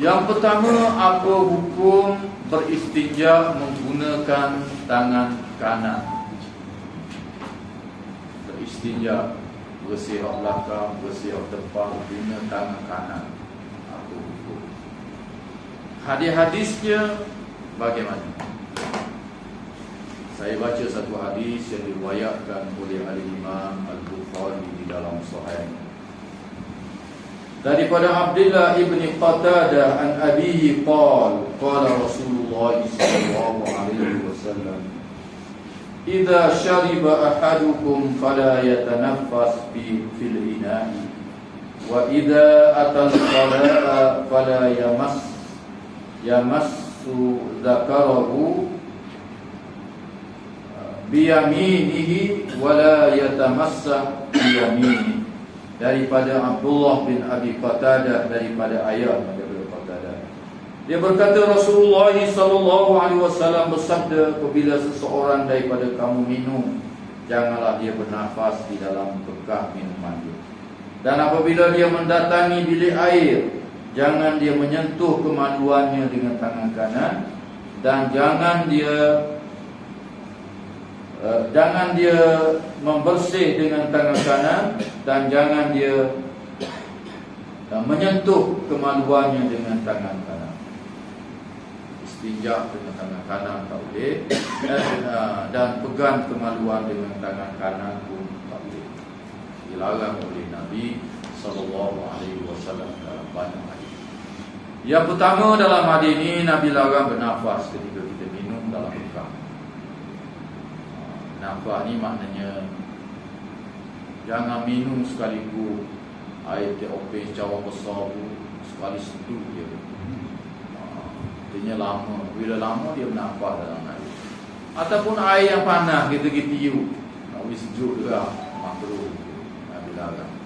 Yang pertama, apa hukum beristinja menggunakan tangan kanan? Beristinja, bersihap belakang, bersihap depan, guna tangan kanan. Apa hukum? Hadis-hadisnya bagaimana? Saya baca satu hadis yang diriwayatkan oleh Al-Imam Al-Bukhari di dalam Sahih. Daripada Abdullah ibni Qatadah an abihi qala Rasulullah sallallahu alaihi wasallam, "Idza shariba ahadukum fala yatanaffas fil ina'i wa idza atal qala'a fala yamassu dzakarahu biyaminihi wala yatamassah biyaminihi." Daripada Abdullah bin Abi Qatadah, daripada ayah daripada Qatadah, dia berkata Rasulullah sallallahu alaihi wasallam bersabda, apabila seseorang daripada kamu minum, janganlah dia bernafas di dalam bekah minuman dia. Dan apabila dia mendatangi bilik air, jangan dia menyentuh kemaluannya dengan tangan kanan, dan jangan dia membersih dengan tangan kanan, dan jangan dia menyentuh kemaluannya dengan tangan kanan. Istinja dengan tangan kanan tak boleh, dan pegang kemaluan dengan tangan kanan pun tak boleh. Dilarang oleh Nabi sallallahu alaihi wasallam dalam banyak hadis. Yang pertama dalam hadis ini, Nabi larang bernafas ketika kita minum dalam bekam. Nafas ni maknanya jangan minum sekaligus air teopis cawan besar tu sekali sentuh je. Artinya lama, bila lama dia bernafas dalam air. Ataupun air yang panas kita tiup, nak beri sejuk juga, makruh. Nabi larang.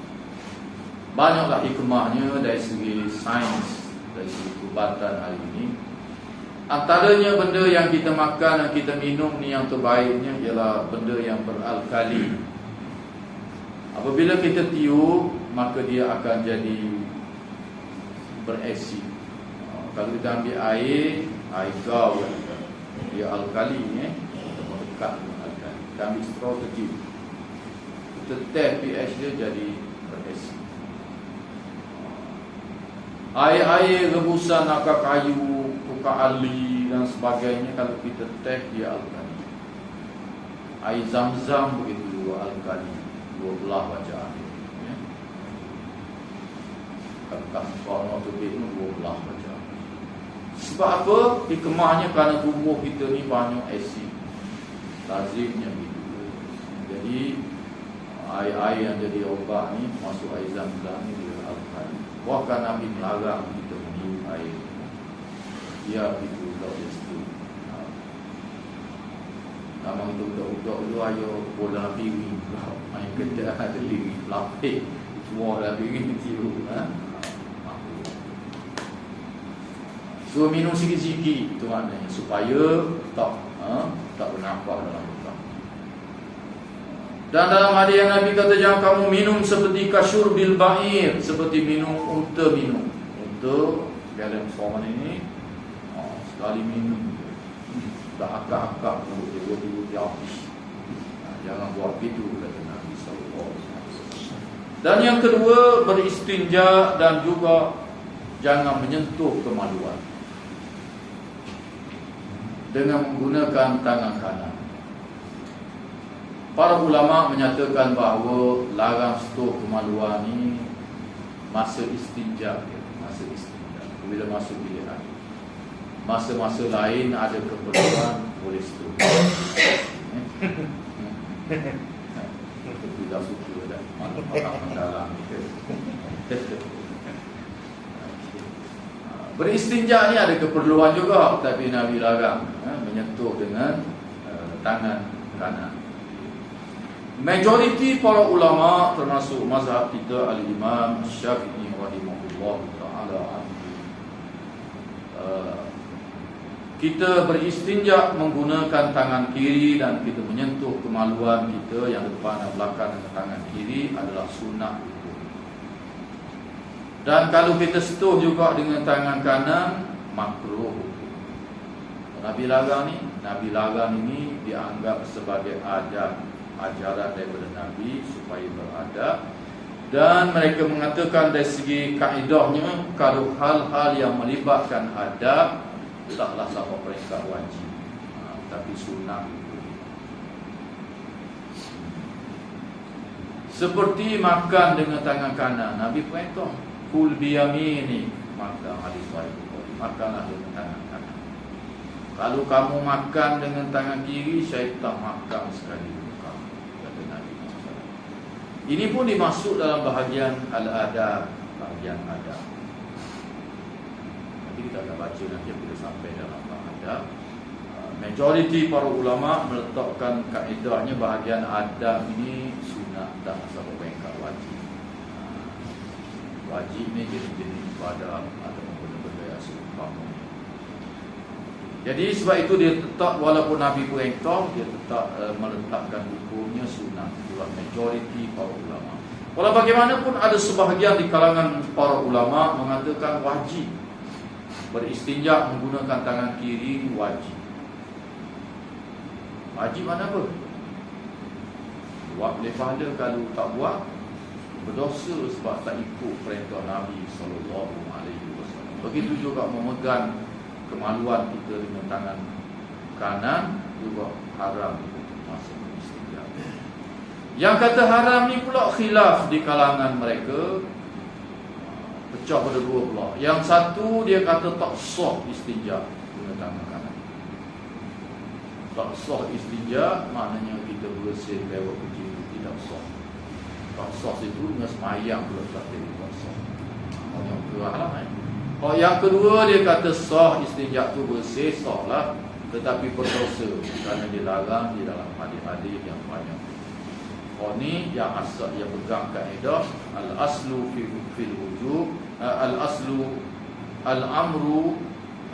Banyaklah hikmahnya dari segi sains, dari segi perubatan hari ini. Antaranya benda yang kita makan dan kita minum ni yang terbaiknya ialah benda yang beralkali. Apabila kita tiup, maka dia akan jadi berasid. Kalau kita ambil air gaul, dia alkali, kita mendekat dengan alkali. Kita ambil straw kecil, kita test pH dia jadi berasid. Air-air rebusan akar kayu, ali dan sebagainya, kalau kita teh dia alkali. Air zam-zam begitu juga alkali, dua belah bacaan ya. Kalau tu dua belah bacaan. Sebab apa? Hikmahnya kerana tubuh kita ni banyak asid, lazimnya gitu. Jadi air-air yang jadi obat ni masuk air zam-zam ni dia alkali. Bahkan Nabi melarang kita minum air. Ya, itu udah situ. Nama itu udah dulu ayo bola piring. Main kerja ada piring lapik. Semua dah piring tiu. So minum sikit-sikit itu maknanya supaya tak bernafas dalam bekam. Dan dalam hadis yang Nabi kata jangan kamu minum seperti kasyur bil ba'ir, seperti minum unta minum. Unta dalam form ini sekali minum tak akak-akak perut dia habis. Jangan buat begitu kata Nabi sallallahu alaihi wasallam. Dan yang kedua, beristinja dan juga jangan menyentuh kemaluan dengan menggunakan tangan kanan. Para ulama menyatakan bahawa larang sentuh kemaluan ini masa istinja, bila masuk bilik air. Masa-masa lain ada keperluan boleh sentuh. Tidak suka dah malam mendalam. Beristinja ni ada keperluan juga, tapi Nabi larang menyentuh dengan tangan kanan. Majoriti para ulama termasuk mazhab kita Al-Imam Syafi'i rahimahullah ta'ala, kita beristinja menggunakan tangan kiri dan kita menyentuh kemaluan kita yang depan dan belakang dengan tangan kiri adalah sunnah. Dan kalau kita sentuh juga dengan tangan kanan, makruh. Nabi larang ini dianggap sebagai adab, ajaran daripada Nabi supaya beradab. Dan mereka mengatakan dari segi kaedahnya, kalau hal-hal yang melibatkan adab taklah sampai peringkat wajib, tapi sunnah. Seperti makan dengan tangan kanan, Nabi perintah kul biyamini, maka hadis sahih, makanlah dengan tangan kanan. Kalau kamu makan dengan tangan kiri, syaitan makan sekali muka, kata Nabi SAW. Ini pun dimasuk dalam bahagian al-adab, bahagian adab. Nanti kita akan baca nanti bila sampai dalam adab. Majoriti para ulama meletakkan kaedahnya bahagian adab ini sunat dan sampai peringkat wajib. Wajib ni jenis-jenis ibadah atau benda-benda yang seumpama. Jadi sebab itu dia tetap, walaupun Nabi perintah, dia tetap meletakkan hukumnya sunat. Itulah majoriti para ulama. Walau bagaimanapun ada sebahagian di kalangan para ulama mengatakan wajib beristinja menggunakan tangan kiri, wajib. Wajib mana apa? Buat boleh pahala, kalau tak buat berdosa sebab tak ikut perintah Nabi SAW. Begitu juga memegang kemaluan kita dengan tangan kanan juga haram untuk masuk istinja. Yang kata haram ni pula khilaf di kalangan mereka, pecah pada dua pula. Yang satu dia kata tak sah istinja dengan tangan kanan. Tak sah istinja maknanya kita bersih lewat kecil, tidak sah. Tak sah itu dengan semayang pula tak tidak sah. Yang kerah lah Kalau yang kedua dia kata sah, istinja tu bersih, sah lah, tetapi berdosa kerana dilarang di dalam hadis-hadis yang banyak. Kalau ni yang asal yang pegang kaedah al-aslu fil wujub, al-aslu al-amru,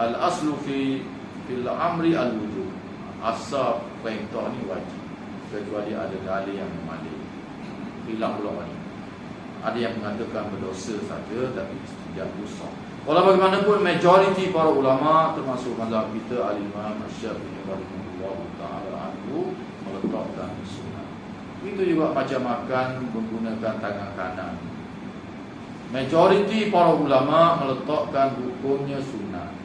al-aslu fil amri al-wujub. Asal perintah ni wajib kecuali ada dalil yang memalih. Hilang pula ni. Ada yang mengatakan berdosa saja tapi istinja tu sah. Walau bagaimanapun majoriti para ulama termasuk mazhab kita al-Imam Syafi'i rahimahullah taala anhu meletakkan sunat. Itu juga macam makan menggunakan tangan kanan. Majoriti para ulama meletakkan hukumnya sunat.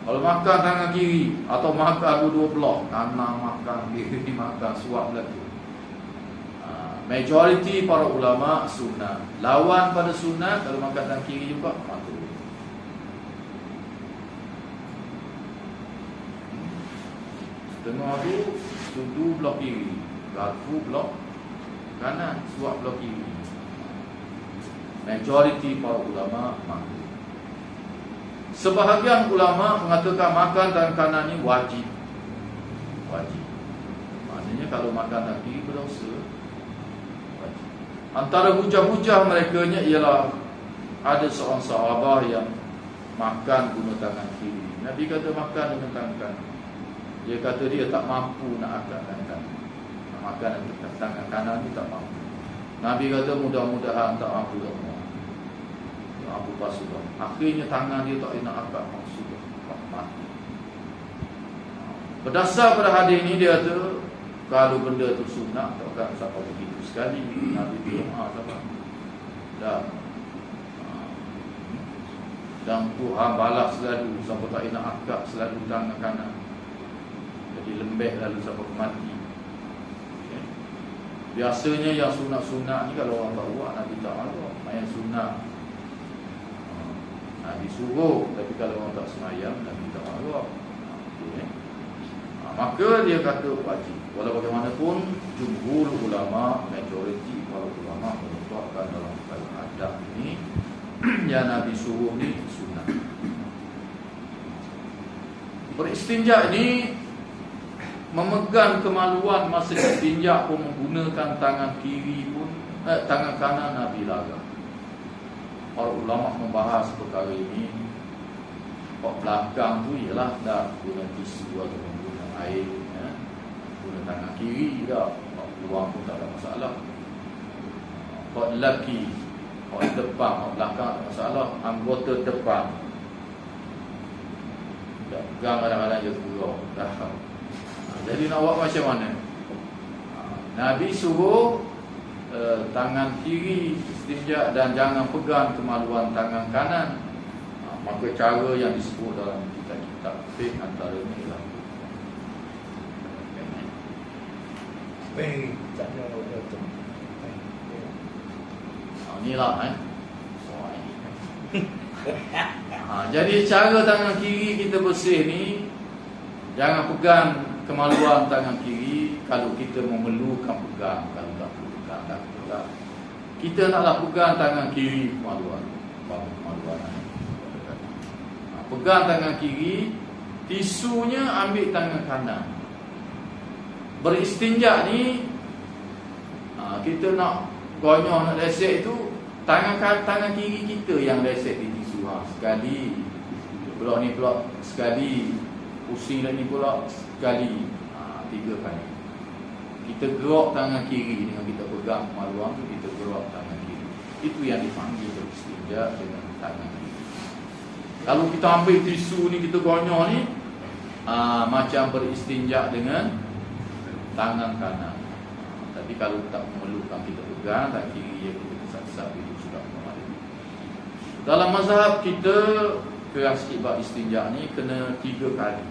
Kalau makan tangan kiri atau makan dua belah, kanan makan, kiri makan, suap lagi. Majoriti para ulama sunnah. Lawan pada sunnah kalau makan tangan kiri juga makruh. Setengah tu sudu belah kiri, garpu belah kanan, suap belah kiri. Majoriti para ulama makruh. Sebahagian ulama mengatakan makan tangan kanan ni wajib. Wajib. Maknanya kalau makan tangan kiri berdosa. Antara hujah-hujah mereka-nya ialah ada seorang sahabat yang makan guna tangan kiri. Nabi kata makan dengan tangan kanan. Dia kata dia tak mampu nak angkat tangan kanan. Nak makan dengan tangan kanan ni tak mampu. Nabi kata mudah-mudahan tak mampu dah. Mampu pas sudah. Akhirnya tangan dia tak nak angkat, sudah mati. Berdasar pada hadis ini dia kata kalau benda tu sunat takkan sampai begitu sekali. Nabi doa sama. Dan Tuhan balas selalu sampai tak nak angkat selalu tangan kanan. Jadi lembek lalu sampai mati. Okay. Biasanya yang sunat-sunat ni kalau orang tak buat Nabi tak mahu. Yang sunat Nabi suruh, tapi kalau orang tak semayang Nabi tak mahu. Okay. Maka dia kata wajib. Walau bagaimanapun jumhur ulama, majoriti para ulama meletakkan dalam adab ini yang Nabi suruh ni sunat. Beristinja ini memegang kemaluan masa istinja pun menggunakan tangan kiri pun, tangan kanan Nabi larang. Para ulama membahas perkara ini. Pak belakang tu ialah dah guna tisu atau guna air, guna tangan kiri dah, peluang pun tak ada masalah. Pak lelaki Orang depan, orang belakang tak masalah. Anggota depan tak pegang, kadang-kadang dia turun. Jadi nak buat macam mana? Nabi suruh tangan kiri istinja dan jangan pegang kemaluan tangan kanan. Maka cara yang disebut dalam kitab-kitab fiqh antaranya ialah inilah jadi cara tangan kiri kita bersih ni, jangan pegang kemaluan tangan kiri. Kalau kita memerlukan pegang, kalau tak pegang tak pegang. Kita taklah pegang tangan kiri kemaluan. Pegang tangan kiri, tisunya ambil tangan kanan. Beristinja ni kita nak gonyol, nak lesek itu tangan kiri kita yang lesek di tisu. Sekali pula ni pula sekali, pusing dah ni pula sekali, 3 kali. Kita gerak tangan kiri dengan kita pegang kemaluan tu, kita gerak tangan kiri. Itu yang dipanggil beristinja dengan tangan kiri. Kalau kita ambil tisu ni, kita gonyol ni, macam beristinja dengan tangan kanan. Tapi kalau tak memerlukan kita pegang tangan kiri, ya kita kesat-kesat, itu sudah memadai. Dalam mazhab kita, keras ibad istinja ni kena 3 kali.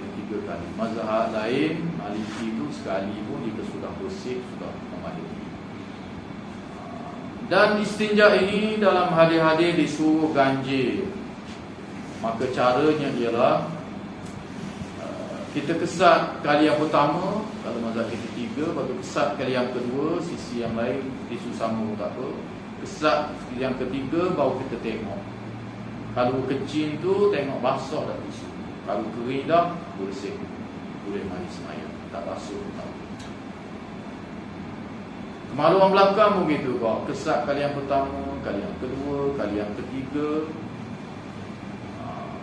3 kali. Mazhab lain, Maliki itu sekali pun jika sudah bersih, sudah memadai. Dan istinja ini dalam hadis-hadis disuruh ganjil. Maka caranya ialah kita kesat kali yang pertama, kalau mazhab kita 3, baru kesat kali yang kedua, sisi yang lain tisu sambung tak apa. Kesat yang ketiga, baru kita tengok. Kalau kecil tu tengok basah dah tisu. Kalau kering dah, bersih, boleh mari sembahyang. Tak basuh tak. Kemaluan belakang pun begitu kau. Kesat kali yang pertama, kali yang kedua, kali yang ketiga.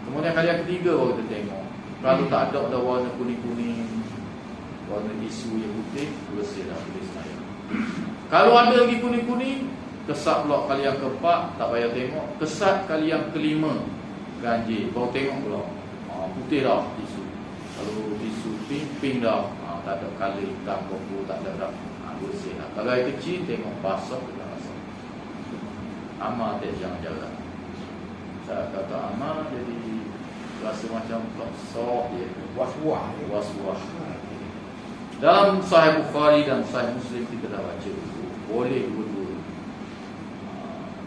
Kemudian kali yang ketiga baru kita tengok. Kalau tak ada warna kuning-kuning, warna tisu yang putih, bersih dah, boleh sembahyang. Kalau ada lagi kuning-kuning, kesat pula kali yang keempat, tak payah tengok. Kesat kali yang kelima, ganjil, baru tengok pula. Putih dah tisu. Kalau tisu pink dah, tak ada color hitam, purple, tak ada dah. Bersih lah. Kalau air kecil, tengok basah ke tak basah. Amal tak jangan-jangan. Saya kata amal jadi rasa macam sok je, was-was. Dalam Sahih Bukhari dan Sahih Muslim kita dah baca dulu. Boleh dua-dua.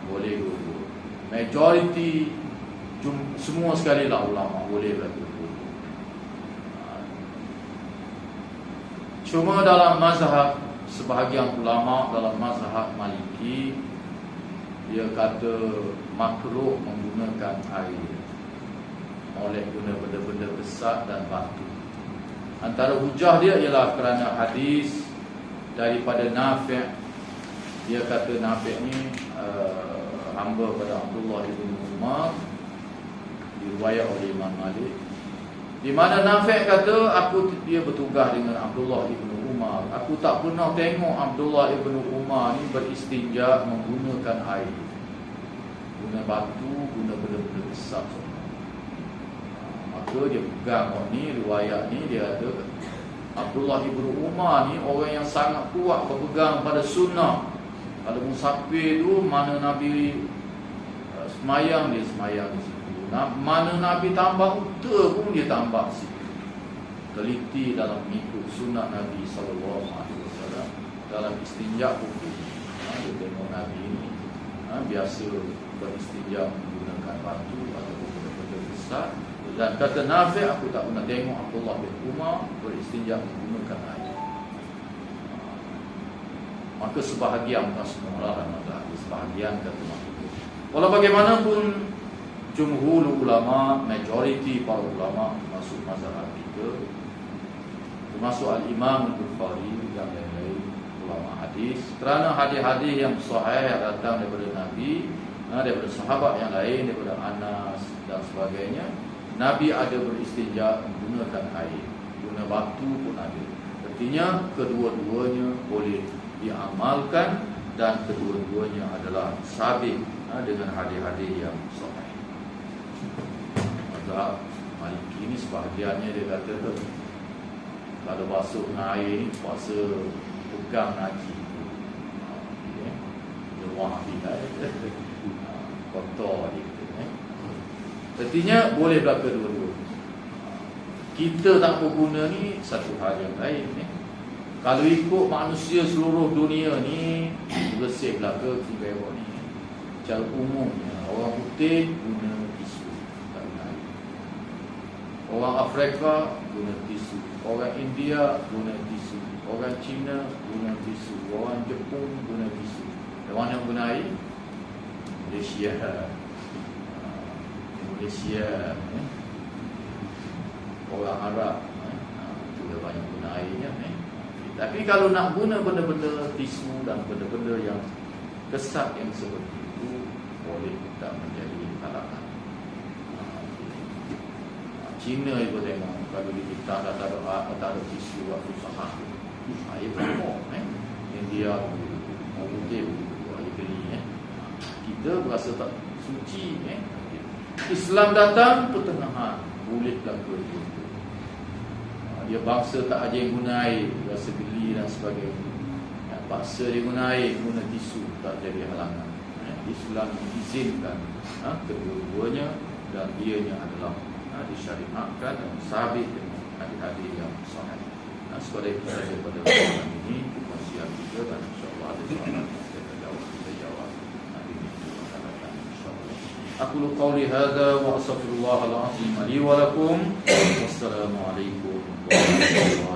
Boleh dua-dua. Majoriti semua sekali lah ulama boleh berlaku. Cuma dalam mazhab sebahagian ulama, dalam mazhab Maliki, dia kata makruh menggunakan air oleh guna benda-benda besar dan batu. Antara hujah dia ialah kerana hadis daripada Nafi'. Dia kata Nafi' ni hamba pada Abdullah ibn Umar, diriwayat oleh Imam Malik, di mana Nafi' kata dia bertugas dengan Abdullah ibn Umar. Aku tak pernah tengok Abdullah ibn Umar ni beristinja menggunakan air, guna batu, guna benda-benda besar. Maka dia pegang ni, riwayat ni, dia kata Abdullah ibn Umar ni orang yang sangat kuat berpegang pada sunnah. Kalau musafir tu, mana Nabi semayang, dia semayang di situ. Mana Nabi tambah utara pun dia tambah situ. Teliti dalam mengikut sunnah Nabi SAW. Dalam istinja pun dia tengok Nabi ni biasa beristinja menggunakan batu ataupun benda-benda besar. Dan kata Nafi', aku tak pernah tengok Abdullah bin Umar beristinja menggunakan air. Maka sebahagian, bukan semua orang sebahagian kata makruh. Walau bagaimanapun, jumhur ulama, majoriti para ulama, termasuk mazhab kita, termasuk Al-Imam Al-Bukhari dan lain-lain ulama hadis, kerana hadis-hadis yang sahih yang datang daripada Nabi, daripada sahabat yang lain, daripada Anas dan sebagainya, Nabi ada beristinja menggunakan air, guna batu pun ada. Artinya kedua-duanya boleh diamalkan dan kedua-duanya adalah sabit dengan hadis-hadis yang sahih. Maka Maliki ni sebahagiannya dia kata tu, kalau basuh dengan air ni puasa pegang najis. Dia wahbi lah, kotor dia. Artinya boleh berlaku dua-dua. Kita tak berguna ni satu hal yang lain. Kalau ikut manusia seluruh dunia ni bersih belaka sungai ni. Secara umumnya orang putih guna tisu, tak guna air. Orang Afrika guna tisu, orang India guna tisu, orang Cina guna tisu, orang Jepun guna tisu. Yang mana guna air? Malaysia, orang Arab juga banyak guna airnya. Tapi kalau nak guna benda-benda tisu dan benda-benda yang kesat yang seperti itu, boleh tak menjadi halangan. Cina itu tengok, kalau kita tak ada tisu waktu sahah, air berapa? India mungkin air geli. Kita berasa tak suci. Islam datang pertengahan, boleh laku itu. Dia bangsa tak ada yang guna air, rasa geli dan sebagainya. Paksa dia guna air, guna tisu, tak jadi halangan. Islam diizinkan kedua-duanya dan ianya adalah disyariatkan dan sabit dengan hadis-hadis yang sahih. Sekadar itu saja pada malam ini perkongsian kita, dan insya-Allah ada soalan kita jawab nanti kita akan insya-Allah. Aqulu qawli hadza wa astaghfirullahal azim li wa lakum. Wassalamu alaikum warahmatullahi wabarakatuh.